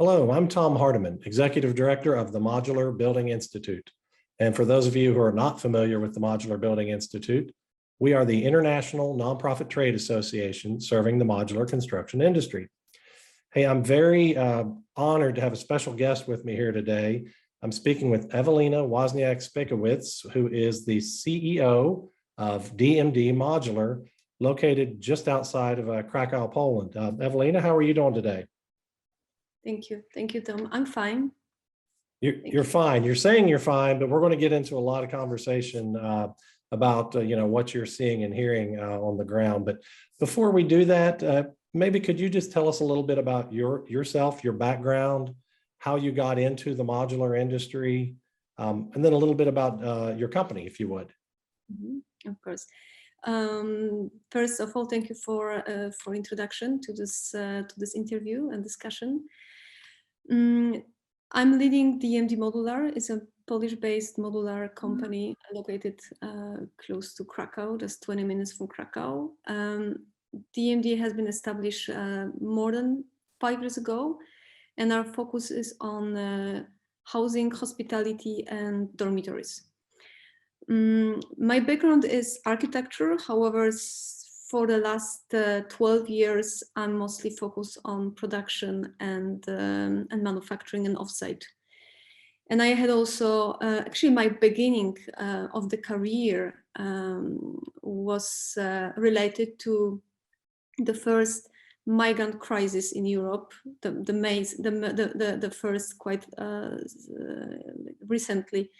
Hello, I'm Tom Hardiman, Executive Director of the Modular Building Institute. And for those of you who are not familiar with the Modular Building Institute, we are the international nonprofit trade association serving the modular construction industry. Hey, I'm very honored to have a special guest with me here today. I'm speaking with Ewelina Wozniak-Szpakiewicz, who is the CEO of DMDmodular, located just outside of Krakow, Poland. Ewelina, how are you doing today? Thank you. Thank you, Tom. I'm fine. You're fine. You're saying you're fine, but we're going to get into a lot of conversation about what you're seeing and hearing on the ground. But before we do that, maybe could you just tell us a little bit about yourself, your background, how you got into the modular industry, and then a little bit about your company, if you would. Mm-hmm. Of course. First of all, thank you for introduction to this interview and discussion. I'm leading DMDmodular. It's a Polish-based modular company located close to Krakow, just 20 minutes from Krakow. DMD has been established more than 5 years ago, and our focus is on housing, hospitality, and dormitories. My background is architecture. However, for the last 12 years, I'm mostly focused on production and manufacturing and offsite. And I had also, actually my beginning of the career was related to the first migrant crisis in Europe, the first quite recently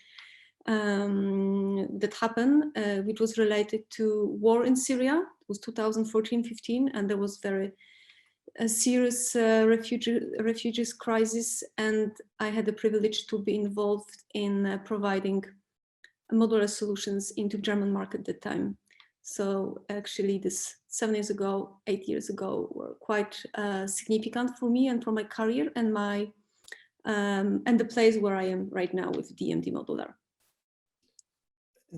that happened, which was related to war in Syria. It was 2014-15, and there was a serious refugees crisis, and I had the privilege to be involved in providing modular solutions into German market at that time. So actually this 7 years ago, 8 years ago, were quite significant for me and for my career and and the place where I am right now with DMDmodular.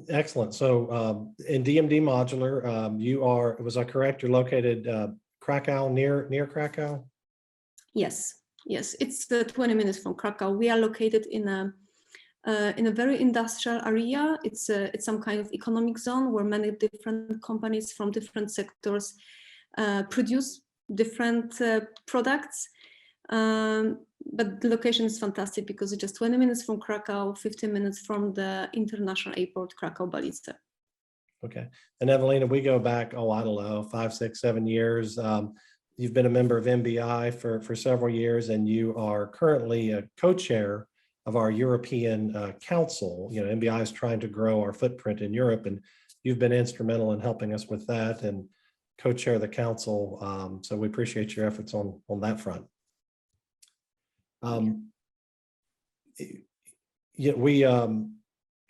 Excellent. So in DMDmodular, you are, was I correct? You're located Krakow, near Krakow? Yes, yes. It's 20 minutes from Krakow. We are located in a very industrial area. It's some kind of economic zone where many different companies from different sectors produce different products. But the location is fantastic because it's just 20 minutes from Krakow, 15 minutes from the international airport, Krakow-Balice. Okay. And Ewelina, we go back, I don't know, 5, 6, 7 years. You've been a member of MBI for several years, and you are currently a co-chair of our European Council. MBI is trying to grow our footprint in Europe, and you've been instrumental in helping us with that and co-chair the council. So we appreciate your efforts on that front.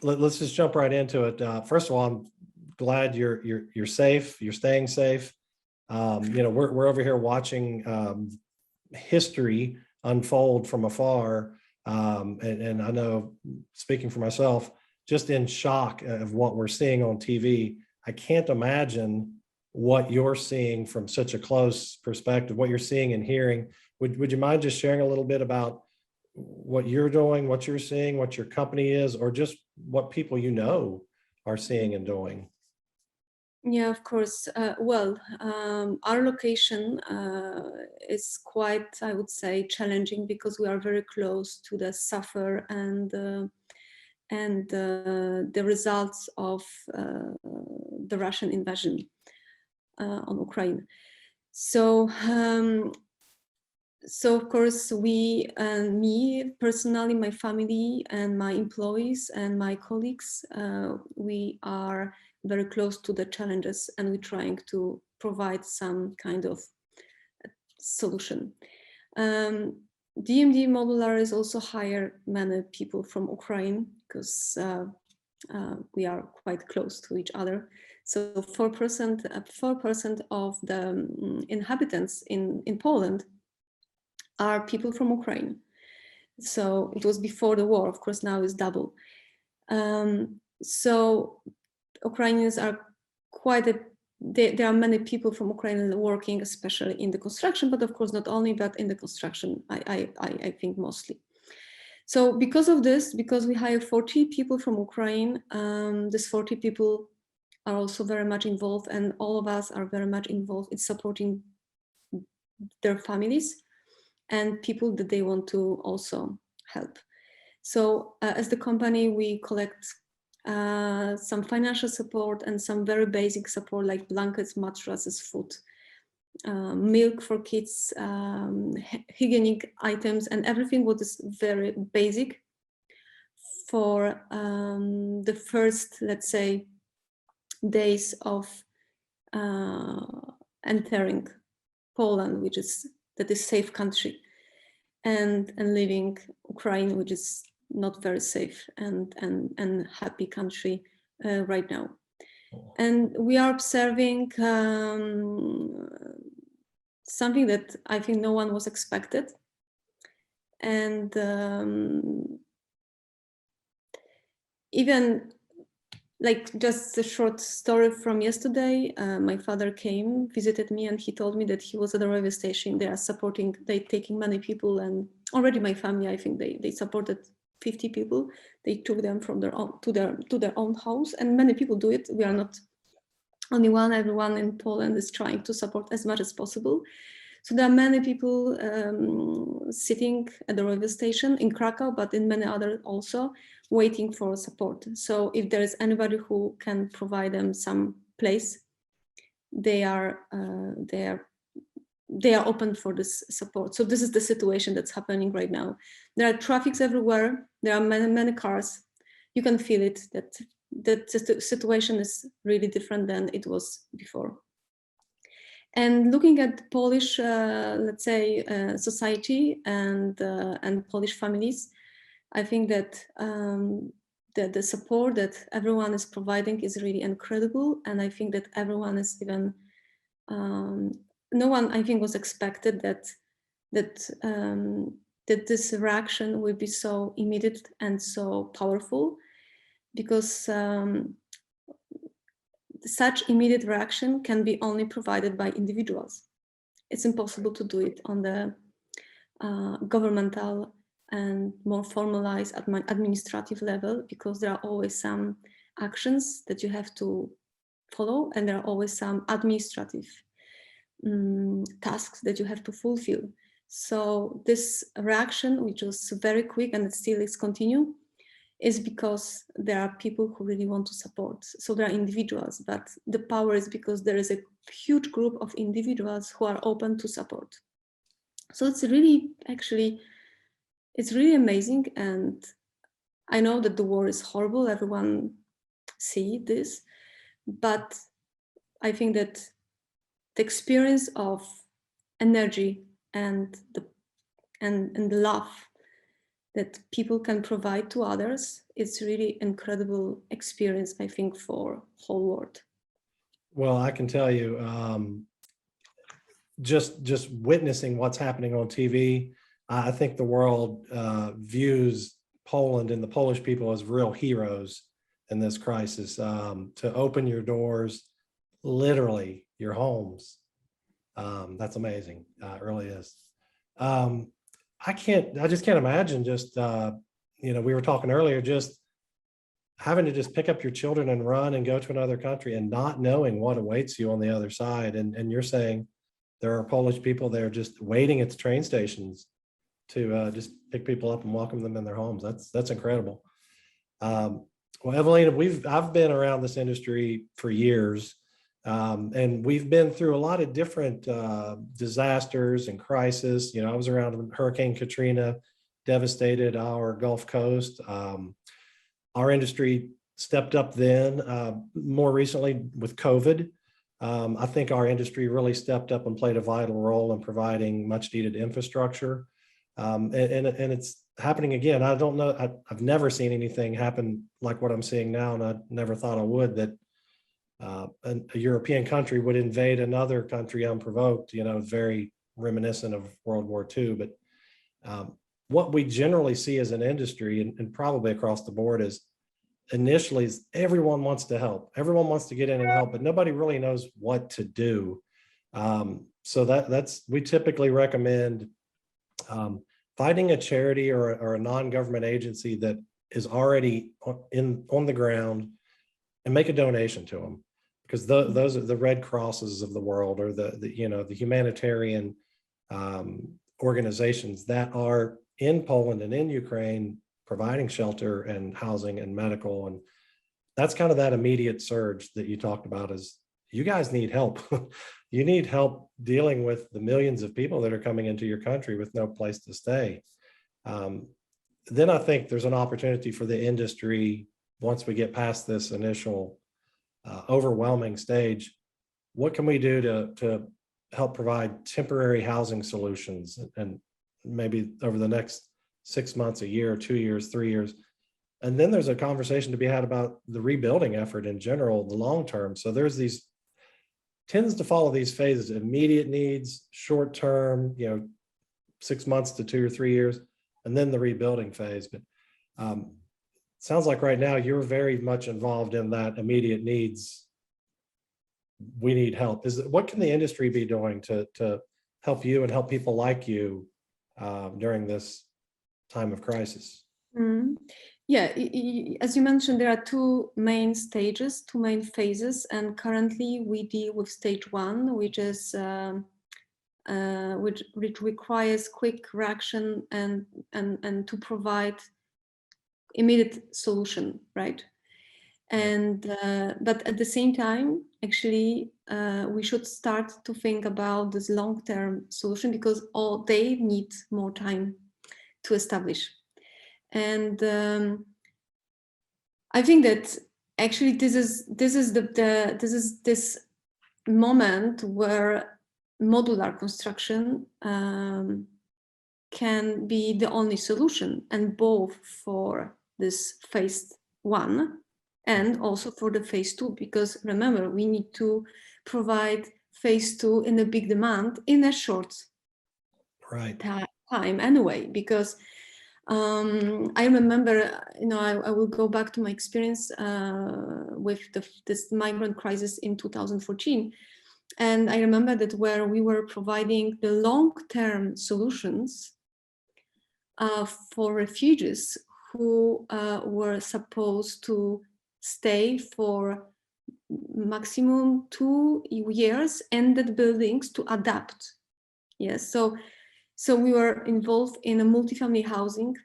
Let's just jump right into it. First of all, I'm glad you're safe. You're staying safe. We're over here watching history unfold from afar, and I know, speaking for myself, just in shock of what we're seeing on TV. I can't imagine what you're seeing from such a close perspective, what you're seeing and hearing. Would you mind just sharing a little bit about what you're doing, what you're seeing, what your company is, or just what people are seeing and doing? Yeah, of course. Our location is quite, I would say, challenging because we are very close to the suffer and the results of the Russian invasion on Ukraine. So of course, me personally, my family and my employees and my colleagues, we are very close to the challenges, and we're trying to provide some kind of solution. DMDmodular is also hired many people from Ukraine because we are quite close to each other. So 4% of the inhabitants in Poland are people from Ukraine. So it was before the war, of course, now it's double. So Ukrainians are quite a there are many people from Ukraine working, especially in the construction, but of course not only, but in the construction, I think mostly. So because of this, because we hire 40 people from Ukraine, these 40 people are also very much involved, and all of us are very much involved in supporting their families and people that they want to also help. So as the company, we collect some financial support and some very basic support like blankets, mattresses, food, milk for kids, hygienic items, and everything what is very basic for the first, let's say, days of entering Poland, that is safe country, and leaving Ukraine, which is not very safe and happy country right now. And we are observing something that I think no one was expected. And even like just a short story from yesterday, my father came, visited me, and he told me that he was at a railway station. They are supporting, they taking many people, and already my family, I think they supported 50 people. They took them from their own to their own house, and many people do it. We are not only one. Everyone in Poland is trying to support as much as possible. So there are many people sitting at the railway station in Krakow, but in many others also, waiting for support. So if there is anybody who can provide them some place, they are open for this support. So this is the situation that's happening right now. There are traffics everywhere. There are many cars. You can feel it, that the situation is really different than it was before. And looking at Polish, let's say, society and Polish families, I think that the support that everyone is providing is really incredible. And I think that everyone is even, no one, I think, was expected that this reaction will be so immediate and so powerful, because such immediate reaction can be only provided by individuals. It's impossible to do it on the governmental and more formalized administrative level, because there are always some actions that you have to follow, and there are always some administrative tasks that you have to fulfill. So this reaction, which was very quick and it still is continue, is because there are people who really want to support. So there are individuals, but the power is because there is a huge group of individuals who are open to support. So it's really, actually, it's really amazing. And I know that the war is horrible, everyone see this, but I think that the experience of energy and the love that people can provide to others, it's really incredible experience, I think, for whole world. Well, I can tell you, just witnessing what's happening on TV, I think the world views Poland and the Polish people as real heroes in this crisis. To open your doors, literally your homes, that's amazing. It really is. I just can't imagine just, we were talking earlier, just having to just pick up your children and run and go to another country and not knowing what awaits you on the other side. And you're saying there are Polish people there just waiting at the train stations to just pick people up and welcome them in their homes. That's incredible. Well, Ewelina, I've been around this industry for years. And we've been through a lot of different disasters and crises. I was around when Hurricane Katrina devastated our Gulf Coast. Our industry stepped up then. More recently with COVID, I think our industry really stepped up and played a vital role in providing much needed infrastructure. And it's happening again. I don't know, I've never seen anything happen like what I'm seeing now, and I never thought I would, that a European country would invade another country unprovoked. Very reminiscent of World War II. But what we generally see as an industry, and probably across the board, is initially is everyone wants to help. Everyone wants to get in and help, but nobody really knows what to do. So that's, we typically recommend finding a charity or a non-government agency that is already on the ground and make a donation to them, because those are the Red Crosses of the world, or the humanitarian organizations that are in Poland and in Ukraine providing shelter and housing and medical. And that's kind of that immediate surge that you talked about, is you guys need help. You need help dealing with the millions of people that are coming into your country with no place to stay. Then I think there's an opportunity for the industry, once we get past this initial overwhelming stage. What can we do to help provide temporary housing solutions, and maybe over the next 6 months, a year, 2 years, 3 years? And then there's a conversation to be had about the rebuilding effort in general, the long term. So there's these, tends to follow these phases: immediate needs, short term, 6 months to 2 or 3 years, and then the rebuilding phase. But sounds like right now you're very much involved in that immediate needs. We need help. What can the industry be doing to help you and help people like you during this time of crisis? Yeah, as you mentioned, there are two main stages, two main phases, and currently we deal with stage one, which is which requires quick reaction and to provide immediate solution, right? And but at the same time, actually, we should start to think about this long-term solution, because they need more time to establish. And I think that actually this is this moment where modular construction can be the only solution, and both for this phase one and also for the phase two, because remember, we need to provide phase two in a big demand in a short time anyway, because I remember, I will go back to my experience with this migrant crisis in 2014. And I remember that where we were providing the long-term solutions for refugees who were supposed to stay for maximum 2 years in the buildings to adapt. Yes, so we were involved in a multifamily housing,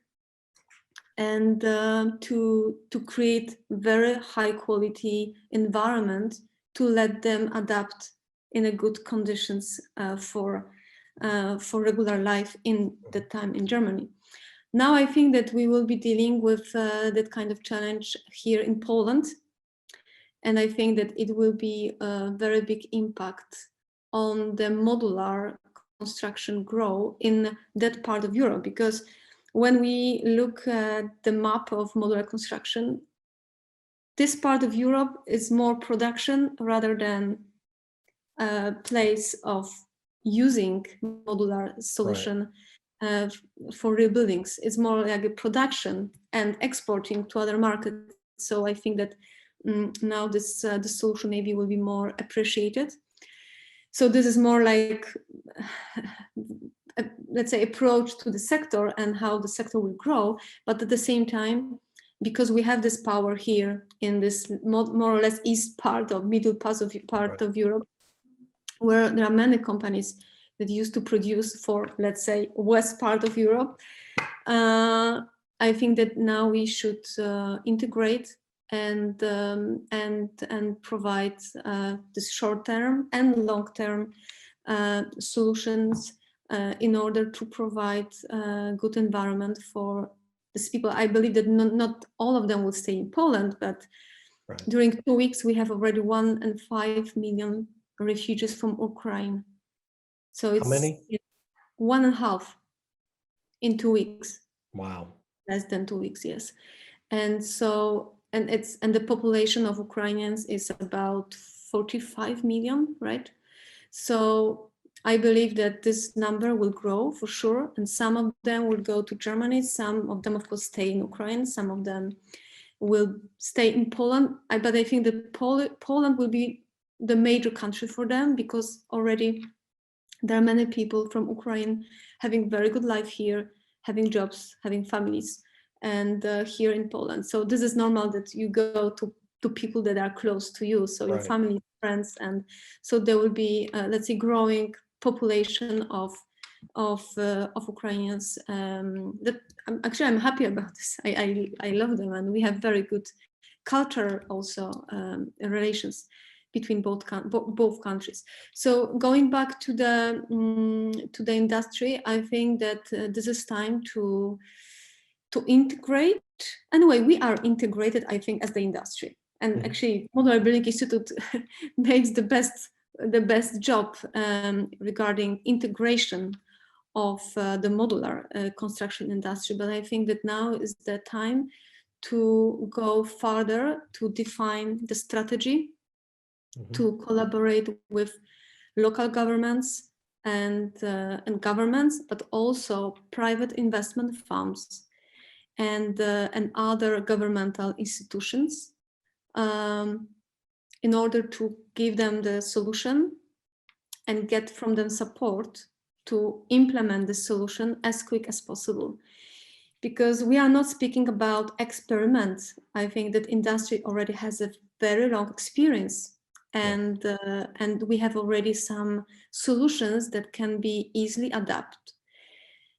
and to create very high quality environment to let them adapt in a good conditions for regular life in that time in Germany. Now I think that we will be dealing with that kind of challenge here in Poland, and I think that it will be a very big impact on the modular construction grow in that part of Europe, because when we look at the map of modular construction, this part of Europe is more production rather than a place of using modular solution for rebuildings. It's more like a production and exporting to other markets. So I think that now the solution maybe will be more appreciated. So this is more like, let's say, approach to the sector and how the sector will grow. But at the same time, because we have this power here in this more or less east part of middle part of Europe, where there are many companies that used to produce for, let's say, west part of Europe, I think that now we should integrate and provide this short-term and long-term solutions in order to provide a good environment for these people. I believe that not all of them will stay in Poland, but during 2 weeks we have already 1.5 million refugees from Ukraine. So it's how many? 1.5 in 2 weeks. Wow. Less than 2 weeks, yes. And so and the population of Ukrainians is about 45 million, right? So I believe that this number will grow for sure, and some of them will go to Germany, some of them of course stay in Ukraine, some of them will stay in Poland, but I think that Poland will be the major country for them, because already there are many people from Ukraine having very good life here, having jobs, having families, and here in Poland. So this is normal that you go to people that are close to you, so your family, friends, and so there will be, let's say, growing population of Ukrainians. That I'm happy about this. I love them, and we have very good culture also, relations between both countries. So going back to the industry, I think that this is time to integrate. Anyway, we are integrated, I think, as the industry. And actually, Modular Building Institute makes the best job regarding integration of the modular construction industry. But I think that now is the time to go further, to define the strategy, to collaborate with local governments and governments, but also private investment firms and other governmental institutions, in order to give them the solution and get from them support to implement the solution as quick as possible. Because we are not speaking about experiments. I think that industry already has a very long experience, and we have already some solutions that can be easily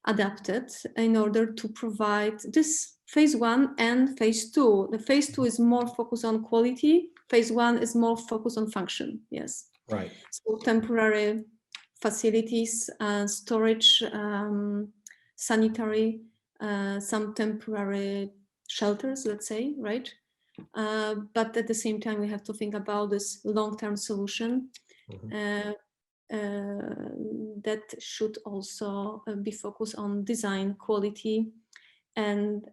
adapted in order to provide this phase 1 and phase 2. The phase 2 is more focused on quality. Phase 1 is more focused on function. Yes. Right. So temporary facilities, storage, sanitary, some temporary shelters, let's say, right? But at the same time, we have to think about this long-term solution that should also be focused on design, quality, and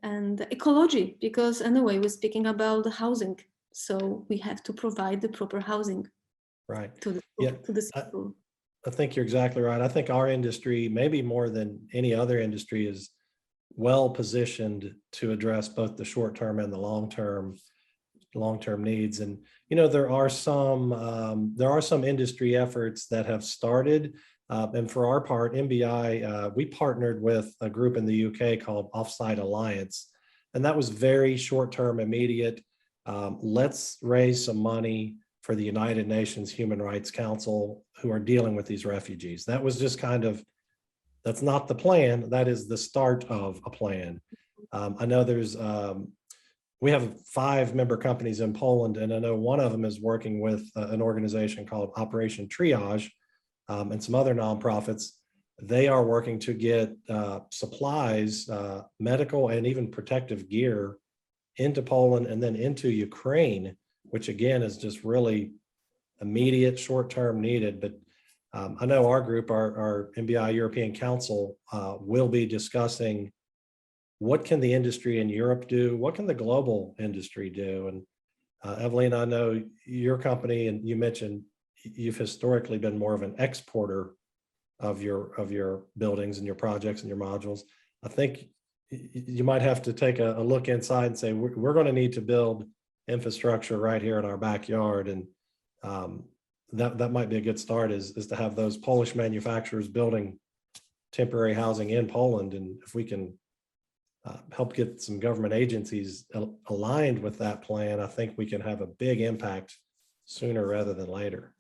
ecology. Because anyway, we're speaking about the housing, so we have to provide the proper housing. Right. To the people. I think you're exactly right. I think our industry, maybe more than any other industry, is well positioned to address both the short-term and the long-term needs. And there are some industry efforts that have started. And for our part, MBI, we partnered with a group in the UK called Offsite Alliance, and that was very short-term, immediate. Let's raise some money for the United Nations Human Rights Council, who are dealing with these refugees. That was just that's not the plan. That is the start of a plan. I know we have 5 member companies in Poland, and I know one of them is working with an organization called Operation Triage, and some other nonprofits. They are working to get supplies, medical and even protective gear into Poland and then into Ukraine, which again is just really immediate, short-term needed. But I know our group, our MBI European Council, will be discussing what can the industry in Europe do, what can the global industry do. And Ewelina, I know your company, and you mentioned you've historically been more of an exporter of your buildings and your projects and your modules. I think you might have to take a look inside and say, we're going to need to build infrastructure right here in our backyard. And that might be a good start, is to have those Polish manufacturers building temporary housing in Poland. And if we can help get some government agencies aligned with that plan, I think we can have a big impact sooner rather than later.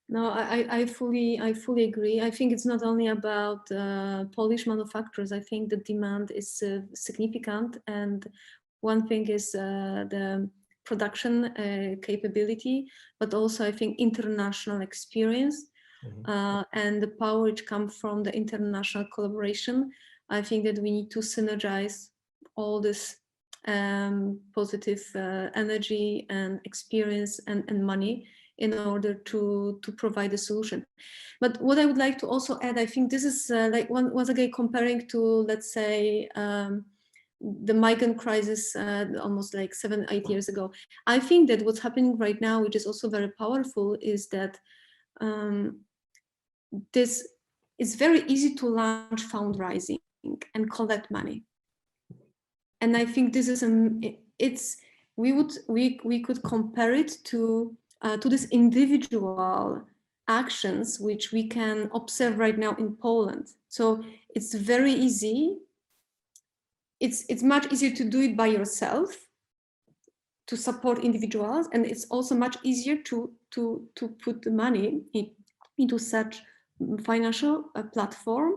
No, I fully agree. I think it's not only about Polish manufacturers. I think the demand is significant, and one thing is the production capability, but also I think international experience and the power which comes from the international collaboration. I think that we need to synergize all this positive energy and experience and money in order to provide a solution. But what I would like to also add, I think this is like once again comparing to, let's say, the migrant crisis almost like 7-8 years ago. I think that what's happening right now, which is also very powerful, is that this is very easy to launch fundraising and collect money. And I think this is it's we could compare it to this individual actions which we can observe right now in Poland. So it's very easy. It's much easier to do it by yourself, to support individuals, and it's also much easier to put the money into such financial platform.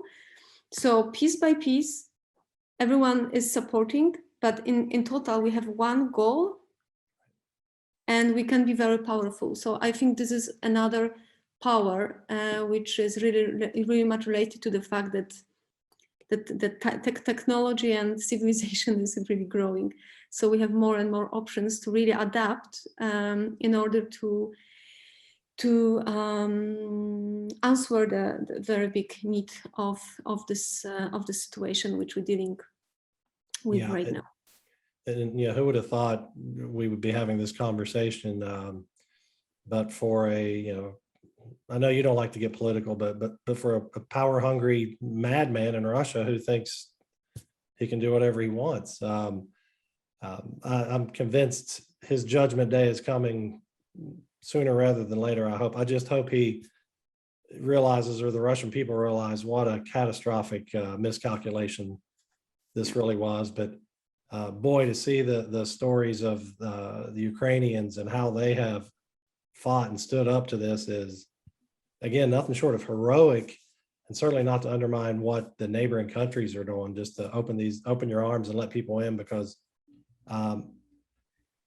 So piece by piece, everyone is supporting, but in total we have one goal, and we can be very powerful. So I think this is another power which is really much related to the fact that technology and civilization is really growing. So we have more and more options to really adapt in order to answer the very big need of the situation which we're dealing with right now. And yeah, who would have thought we would be having this conversation? But for I know you don't like to get political, but for a power-hungry madman in Russia who thinks he can do whatever he wants, I'm convinced his judgment day is coming sooner rather than later. I just hope he realizes, or the Russian people realize, what a catastrophic miscalculation this really was. But boy, to see the stories of the Ukrainians and how they have fought and stood up to this is, again, nothing short of heroic, and certainly not to undermine what the neighboring countries are doing, just to open your arms and let people in, because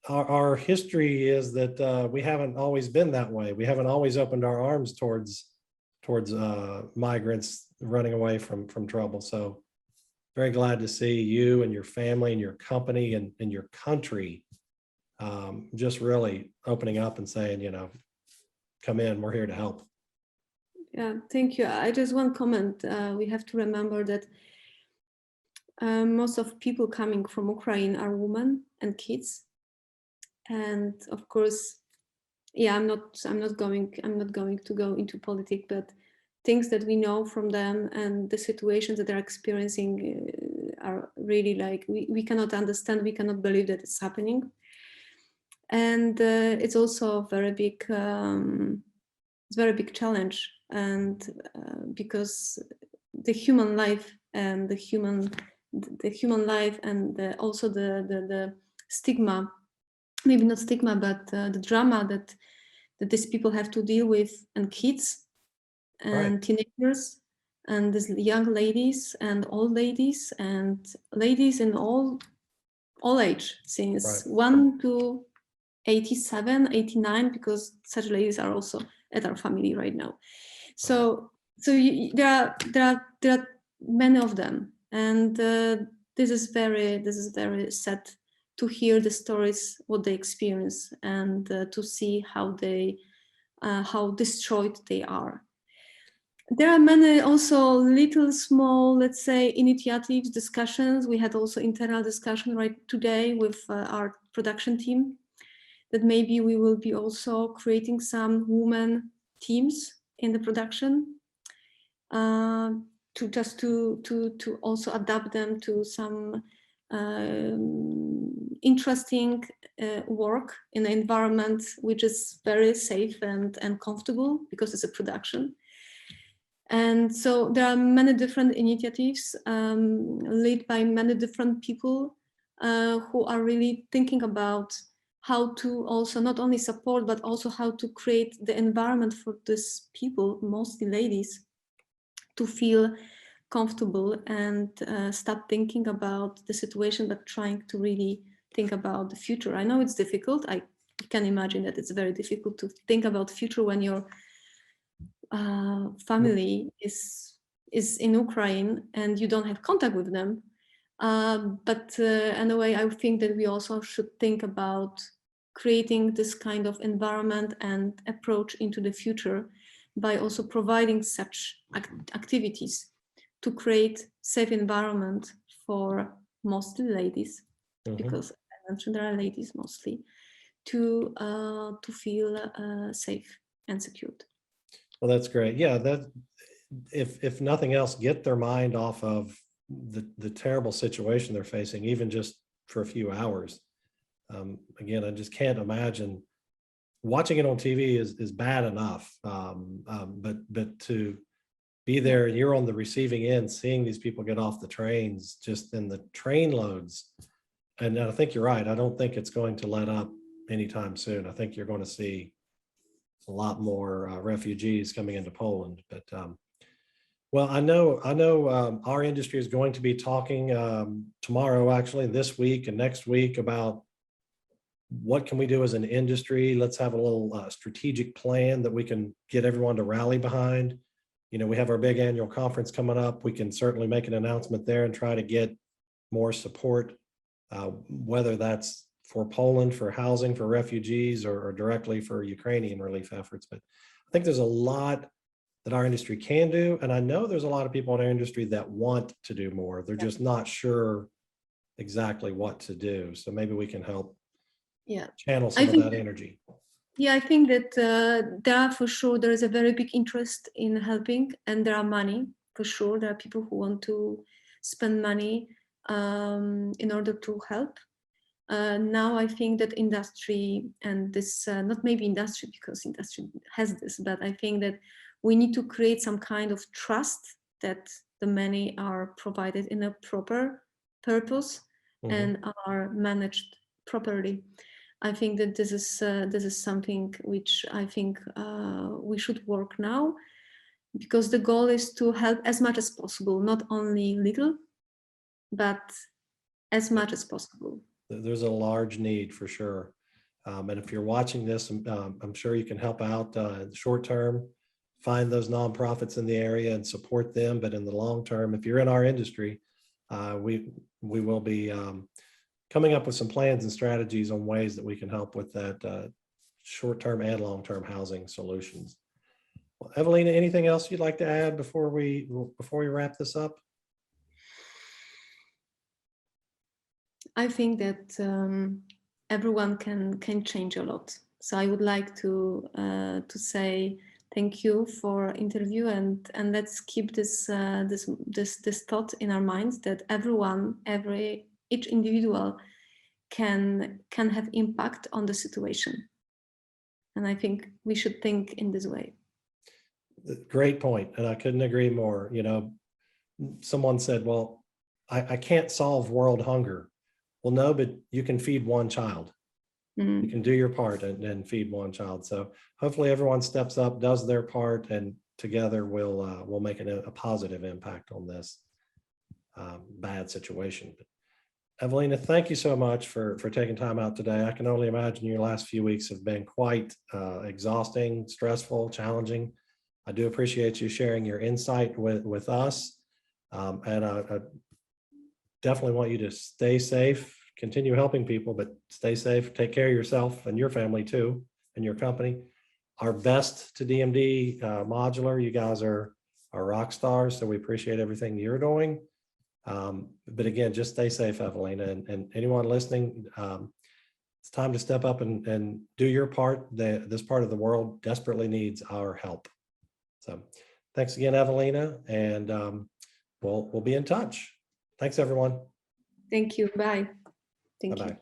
our history is that we haven't always been that way. We haven't always opened our arms towards migrants running away from trouble. So very glad to see you and your family and your company and your country just really opening up and saying, come in, we're here to help. Yeah, thank you. I just want to comment. We have to remember that most of people coming from Ukraine are women and kids, and of course, yeah, I'm not going to go into politics, but things that we know from them and the situations that they're experiencing are really like we cannot understand, we cannot believe that it's happening, and it's also a very big challenge, and because the human life and the human life and also the stigma, maybe not stigma, but the drama that these people have to deal with, and kids and Right. teenagers and these young ladies and old ladies and ladies in all age, since 1 to 87, 89, because such ladies are also at our family right now. So there are many of them, and this is very sad to hear the stories, what they experience, and to see how destroyed they are. There are many also little small, let's say, initiatives, discussions. We had also internal discussion right today with our production team, that maybe we will be also creating some women teams in the production to also adapt them to some interesting work in an environment which is very safe and comfortable, because it's a production. And so there are many different initiatives led by many different people who are really thinking about how to also not only support, but also how to create the environment for these people, mostly ladies, to feel comfortable and stop thinking about the situation, but trying to really think about the future. I know it's difficult. I can imagine that it's very difficult to think about the future when your family is in Ukraine and you don't have contact with them. But in a way, I think that we also should think about creating this kind of environment and approach into the future by also providing such activities to create safe environment for mostly ladies, because I mentioned there are ladies mostly, to feel safe and secured. Well, that's great. Yeah, that if nothing else, get their mind off of the terrible situation they're facing, even just for a few hours. Again, I just can't imagine watching it on TV is bad enough. But to be there and you're on the receiving end, seeing these people get off the trains, just in the train loads. And I think you're right. I don't think it's going to let up anytime soon. I think you're going to see a lot more refugees coming into Poland. But well, I know our industry is going to be talking tomorrow, actually, this week and next week, about what can we do as an industry. Let's have a little strategic plan that we can get everyone to rally behind. You know, we have our big annual conference coming up. We can certainly make an announcement there and try to get more support, whether that's for Poland, for housing, for refugees, or directly for Ukrainian relief efforts. But I think there's a lot that our industry can do. And I know there's a lot of people in our industry that want to do more. They're just not sure exactly what to do. So maybe we can help channel some of that energy. Yeah, I think that there is a very big interest in helping, and there are money for sure. There are people who want to spend money in order to help. Now I think that industry, and this, not maybe industry because industry has this, but I think that we need to create some kind of trust that the money are provided in a proper purpose and are managed properly. I think that this is something which I think we should work now, because the goal is to help as much as possible, not only little, but as much as possible. There's a large need for sure. And if you're watching this, I'm sure you can help out in the short term, find those nonprofits in the area and support them. But in the long term, if you're in our industry, we will be coming up with some plans and strategies on ways that we can help with that short-term and long-term housing solutions. Well, Ewelina, anything else you'd like to add before we wrap this up? I think that everyone can change a lot. So I would like to say thank you for interview, and let's keep this thought in our minds that each individual can have impact on the situation. And I think we should think in this way. Great point. And I couldn't agree more. You know, someone said, well, I can't solve world hunger. Well, no, but you can feed one child. You can do your part and feed one child. So hopefully everyone steps up, does their part, and together we'll make a positive impact on this bad situation. Ewelina, thank you so much for taking time out today. I can only imagine your last few weeks have been quite exhausting, stressful, challenging. I do appreciate you sharing your insight with us. And I definitely want you to stay safe, continue helping people, but stay safe, take care of yourself and your family too, and your company. Our best to DMD Modular. You guys are rock stars, so we appreciate everything you're doing. But again, just stay safe, Ewelina, and anyone listening, it's time to step up and do your part. This part of the world desperately needs our help. So thanks again, Ewelina, and we'll be in touch. Thanks, everyone. Thank you. Bye. Thank you. Bye-bye.